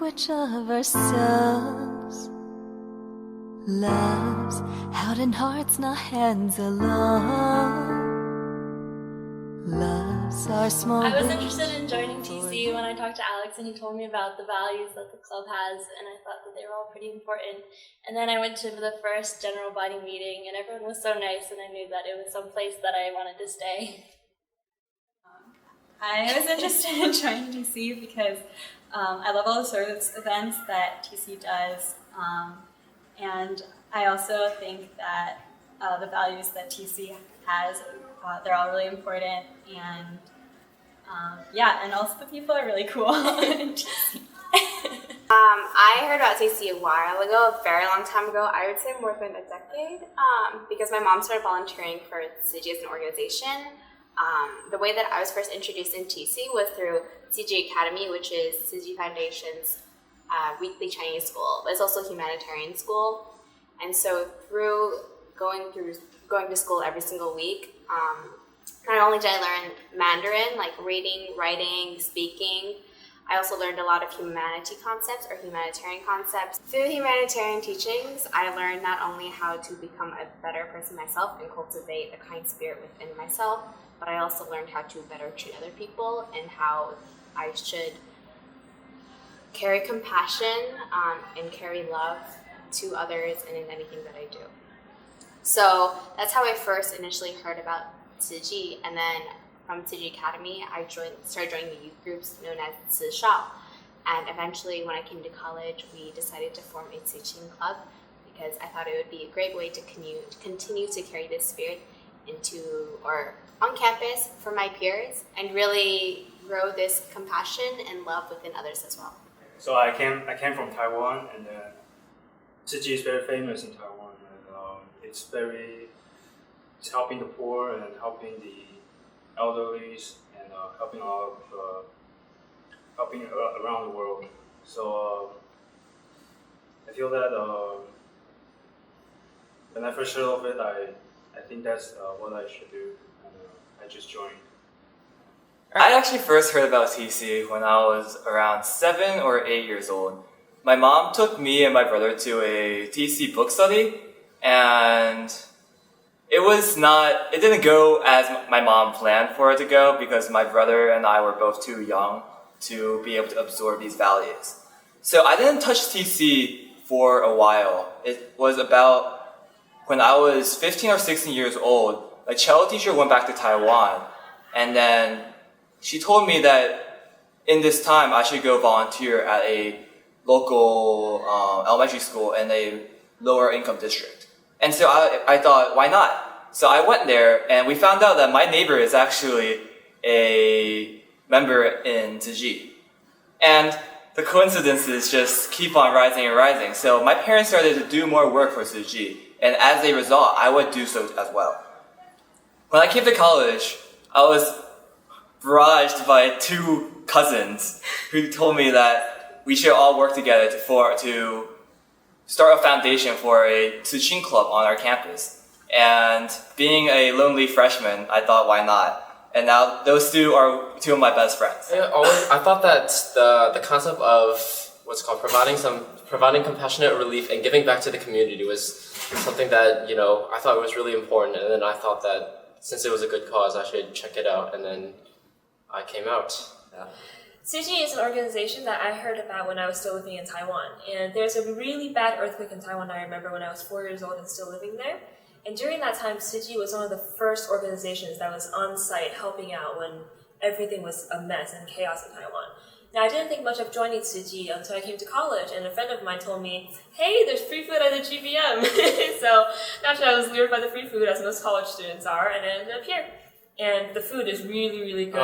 language of ourselves. Love's out in hearts, not hands alone. Love's our small. I was interested in joining TC when I talked to Alex and he told me about the values that the club has, and I thought that they were all pretty important. And then I went to the first general body meeting and everyone was so nice, and I knew that it was some place that I wanted to stay. I was interested in joining TC because I love all the service events that TC does, and I also think that the values that TC has, they're all really important, and and also the people are really cool. I heard about TC a while ago, a very long time ago. I would say more than a decade, because my mom started volunteering for CG as an organization. The way that I was first introduced in TC was through CG Academy, which is CG Foundation's weekly Chinese school, but it's also a humanitarian school. And so through going to school every single week, not only did I learn Mandarin, like reading, writing, speaking, I also learned a lot of humanity concepts or humanitarian concepts. Through humanitarian teachings, I learned not only how to become a better person myself and cultivate a kind spirit within myself, but I also learned how to better treat other people and how I should carry compassion and carry love to others and in anything that I do. So that's how I first initially heard about Tzu, and then from Tzu Academy, I started joining the youth groups known as Tzu Shao. And eventually, when I came to college, we decided to form a Tzuching club because I thought it would be a great way to continue to carry this spirit on campus for my peers and really grow this compassion and love within others as well. So I came from Taiwan, and Tzu is very famous in Taiwan, and it's helping the poor and helping the elderly and helping around the world. So I feel that when I first heard of it, I think that's what I should do, and I just joined. I actually first heard about TC when I was around 7 or 8 years old. My mom took me and my brother to a TC book study, and it didn't go as my mom planned for it to go because my brother and I were both too young to be able to absorb these values. So I didn't touch TC for a while. It was about when I was 15 or 16 years old, a cello teacher went back to Taiwan, and then she told me that in this time I should go volunteer at a local elementary school in a lower income district. And so I thought, why not? So I went there, and we found out that my neighbor is actually a member in Tzu. And the coincidences just keep on rising and rising. So my parents started to do more work for Tzu, and as a result, I would do so as well. When I came to college, I was barraged by 2 cousins who told me that we should all work together to start a foundation for a Tzuching club on our campus. And being a lonely freshman, I thought, why not? And now those 2 are 2 of my best friends. I thought that the concept of what's called providing compassionate relief and giving back to the community was something that I thought was really important. And then I thought that since it was a good cause, I should check it out. And then I came out. Yeah. CG is an organization that I heard about when I was still living in Taiwan. And there's a really bad earthquake in Taiwan, I remember, when I was 4 years old and still living there. And during that time, CG was one of the first organizations that was on site helping out when everything was a mess and chaos in Taiwan. Now, I didn't think much of joining CG until I came to college, and a friend of mine told me, hey, there's free food at the GBM. So naturally, I was lured by the free food, as most college students are, and I ended up here. And the food is really, really good.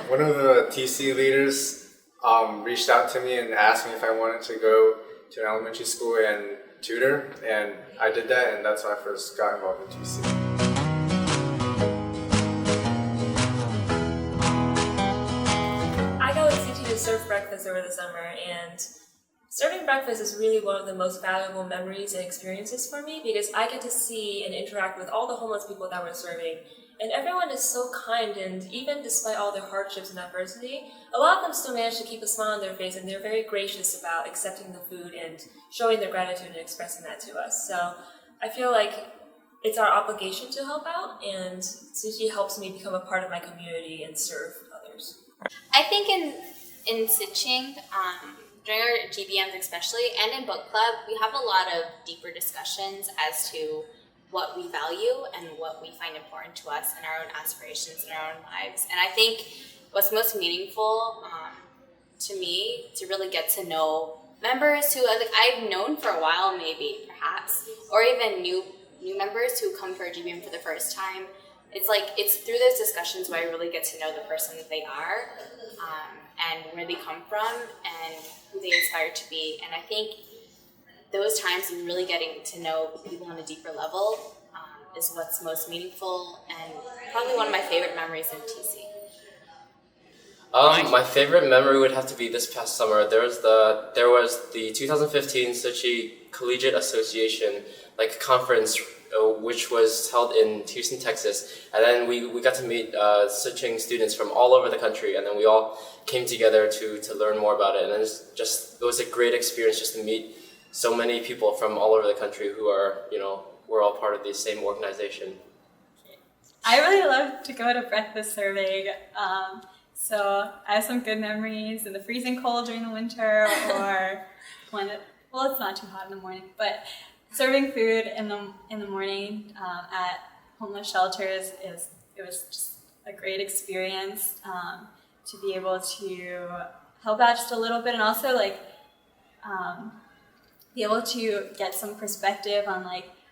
One of the TC leaders reached out to me and asked me if I wanted to go to an elementary school and tutor, and I did that, and that's when I first got involved in TC. I got with CG to serve breakfast over the summer, and serving breakfast is really one of the most valuable memories and experiences for me because I get to see and interact with all the homeless people that we're serving. And everyone is so kind, and even despite all their hardships and adversity, a lot of them still manage to keep a smile on their face, and they're very gracious about accepting the food and showing their gratitude and expressing that to us. So I feel like it's our obligation to help out, and Tzuchi helps me become a part of my community and serve others. I think in Tzuching, during our GBMs especially, and in book club, we have a lot of deeper discussions as to what we value and what we find important to us in our own aspirations in our own lives. And I think what's most meaningful to me to really get to know members who I've known for a while, maybe perhaps, or even new members who come for a GBM for the first time. It's through those discussions where I really get to know the person that they are, and where they come from and who they aspire to be. And I think those times of really getting to know people on a deeper level is what's most meaningful and probably one of my favorite memories in TC. My favorite memory would have to be this past summer. There was the 2015 Tzuchi Collegiate Association conference, which was held in Houston, Texas, and then we got to meet Tzuching students from all over the country, and then we all came together to learn more about it. And it was a great experience just to meet so many people from all over the country who are, we're all part of the same organization. I really love to go to breakfast serving. So I have some good memories in the freezing cold during the winter, or it's not too hot in the morning, but serving food in the morning at homeless shelters it was just a great experience to be able to help out just a little bit, and also be able to get some perspective on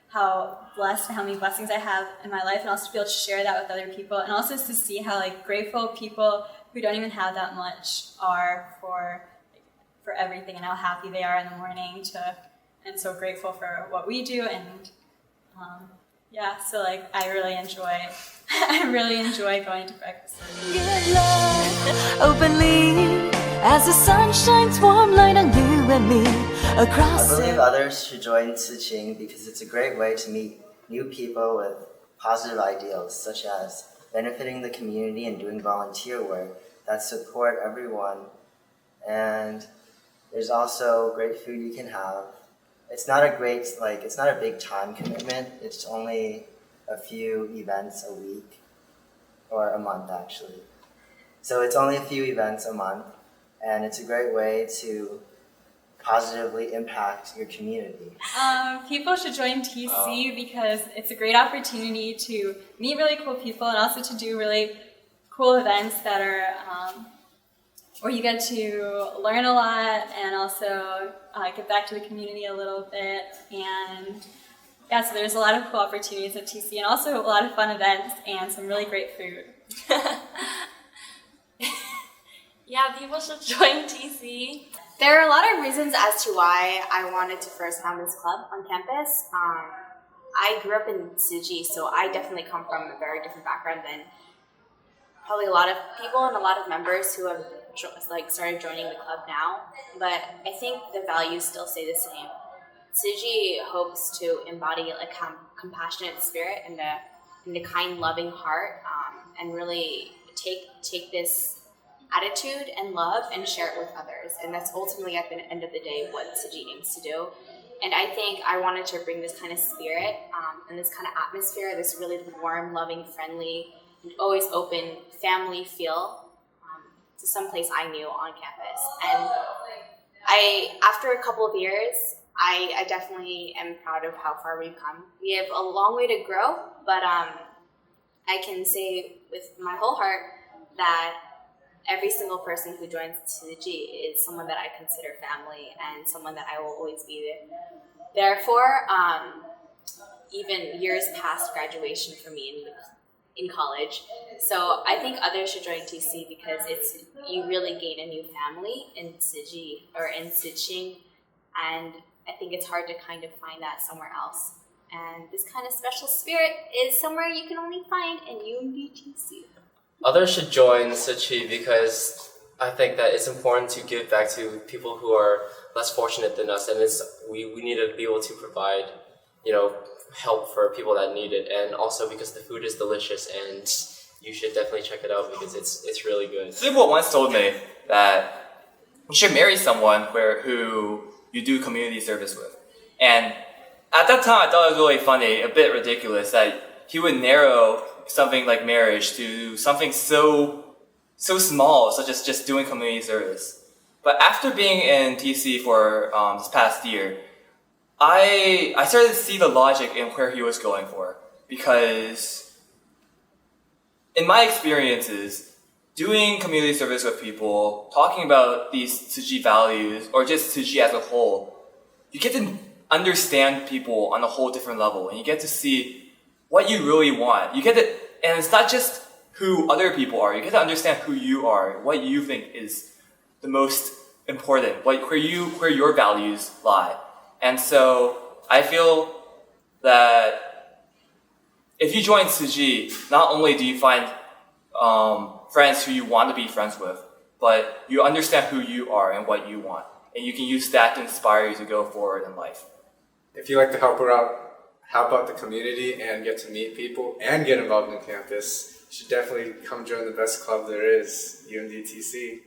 how blessed and how many blessings I have in my life, and also to be able to share that with other people, and also to see how grateful people who don't even have that much are for everything, and how happy they are in the morning and so grateful for what we do. And so I really enjoy going to breakfast. Give love openly as the sun shines warm light on you and me across. I believe others should join Tzuching because it's a great way to meet new people with positive ideals, such as benefiting the community and doing volunteer work that support everyone. And there's also great food you can have. It's not a big time commitment. It's only a few events a week, or a month actually. So it's only a few events a month, and it's a great way to positively impact your community. People should join TC because it's a great opportunity to meet really cool people, and also to do really cool events that are where you get to learn a lot and also give back to the community a little bit. And so there's a lot of cool opportunities at TC, and also a lot of fun events and some really great food. Yeah, people should join TC. There are a lot of reasons as to why I wanted to first found this club on campus. I grew up in Tzuchi, so I definitely come from a very different background than probably a lot of people and a lot of members who have started joining the club now. But I think the values still stay the same. Tzuchi hopes to embody a compassionate spirit and a kind, loving heart, and really take this attitude and love and share it with others. And that's ultimately at the end of the day what Tzuchi aims to do. And I think I wanted to bring this kind of spirit and this kind of atmosphere, this really warm, loving, friendly, and always open family feel to some place I knew on campus. And after a couple of years, I definitely am proud of how far we've come. We have a long way to grow, but I can say with my whole heart that every single person who joins Tzuchi is someone that I consider family and someone that I will always be there for, even years past graduation for me in college. So I think others should join TC because you really gain a new family in Tzuchi or in Tzuching, and I think it's hard to kind of find that somewhere else. And this kind of special spirit is somewhere you can only find in UMDTC. Others should join Tzuchi because I think that it's important to give back to people who are less fortunate than us, and we need to be able to provide, help for people that need it, and also because the food is delicious, and you should definitely check it out because it's really good. People once told me that you should marry someone who you do community service with. And at that time, I thought it was really funny, a bit ridiculous, that he would narrow something like marriage to something so small, such as just doing community service. But after being in TC for this past year, I started to see the logic in where he was going for. Because in my experiences, doing community service with people, talking about these Tzuchi values, or just Tzuchi as a whole, you get to understand people on a whole different level, and you get to see what you really want. And it's not just who other people are, you get to understand who you are, what you think is the most important, where your values lie. And so I feel that if you join Tzuchi, not only do you find friends who you want to be friends with, but you understand who you are and what you want. And you can use that to inspire you to go forward in life. If you like to help out the community and get to meet people and get involved in campus, you should definitely come join the best club there is, UMDTC.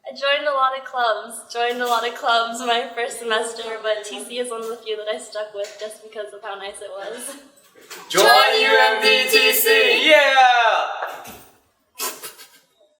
I joined a lot of clubs my first semester, but TC is one of the few that I stuck with just because of how nice it was. Join UMDTC! Yeah!